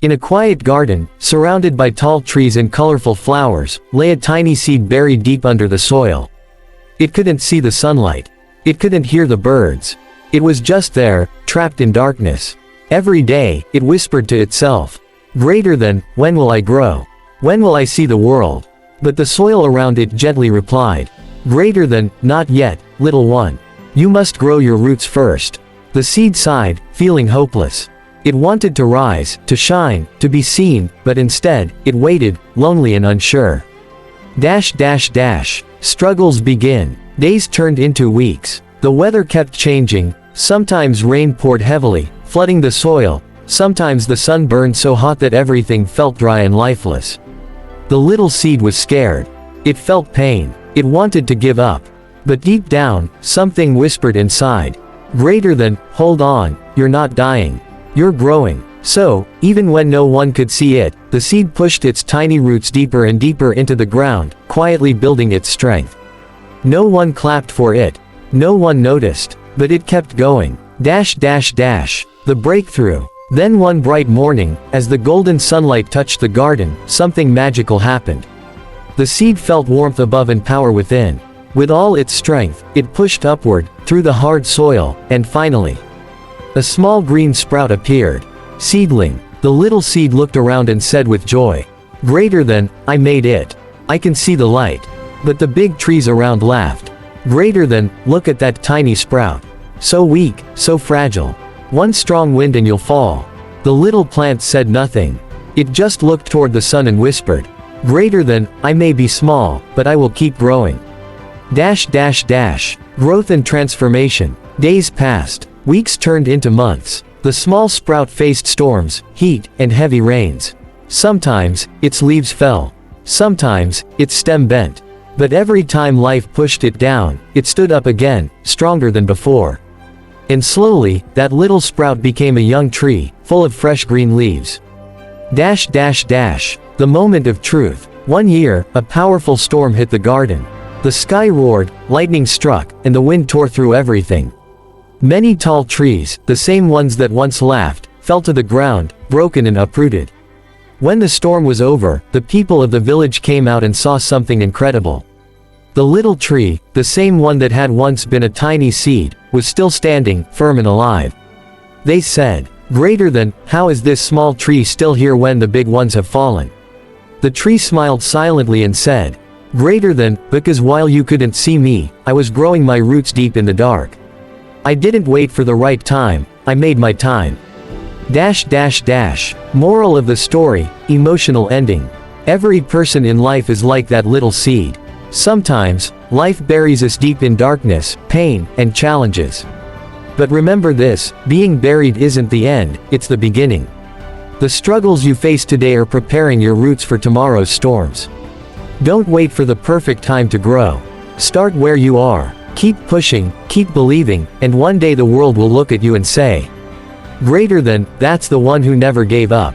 In a quiet garden, surrounded by tall trees and colorful flowers, lay a tiny seed buried deep under the soil. It couldn't see the sunlight. It couldn't hear the birds. It was just there, trapped in darkness. Every day, it whispered to itself, "Greater than, when will I grow? When will I see the world?" But the soil around it gently replied, "Greater than, not yet, little one. You must grow your roots first." The seed sighed, feeling hopeless. It wanted to rise, to shine, to be seen, but instead, it waited, lonely and unsure. Struggles begin. Days turned into weeks. The weather kept changing. Sometimes rain poured heavily, flooding the soil. Sometimes the sun burned so hot that everything felt dry and lifeless. The little seed was scared. It felt pain. It wanted to give up. But deep down, something whispered inside. Greater than, hold on, you're not dying. You're growing. So, even when no one could see it, the seed pushed its tiny roots deeper and deeper into the ground, quietly building its strength. No one clapped for it. No one noticed. But it kept going. The breakthrough. Then one bright morning, as the golden sunlight touched the garden, something magical happened. The seed felt warmth above and power within. With all its strength, it pushed upward, through the hard soil, and finally, a small green sprout appeared. Seedling. The little seed looked around and said with joy, "Greater than, I made it. I can see the light." But the big trees around laughed. "Greater than, look at that tiny sprout. So weak, so fragile. One strong wind and you'll fall." The little plant said nothing. It just looked toward the sun and whispered, "Greater than, I may be small, but I will keep growing." Growth and transformation. Days passed. Weeks turned into months. The small sprout faced storms, heat, and heavy rains. Sometimes, its leaves fell. Sometimes, its stem bent. But every time life pushed it down, it stood up again, stronger than before. And slowly, that little sprout became a young tree, full of fresh green leaves. The moment of truth. One year, a powerful storm hit the garden. The sky roared, lightning struck, and the wind tore through everything. Many tall trees, the same ones that once laughed, fell to the ground, broken and uprooted. When the storm was over, the people of the village came out and saw something incredible. The little tree, the same one that had once been a tiny seed, was still standing, firm and alive. They said, "Greater than, how is this small tree still here when the big ones have fallen?" The tree smiled silently and said, "Greater than, because while you couldn't see me, I was growing my roots deep in the dark. I didn't wait for the right time, I made my time." Moral of the story, emotional ending. Every person in life is like that little seed. Sometimes, life buries us deep in darkness, pain, and challenges. But remember this, being buried isn't the end, it's the beginning. The struggles you face today are preparing your roots for tomorrow's storms. Don't wait for the perfect time to grow. Start where you are. Keep pushing, keep believing, and one day the world will look at you and say, "Greater than, that's the one who never gave up."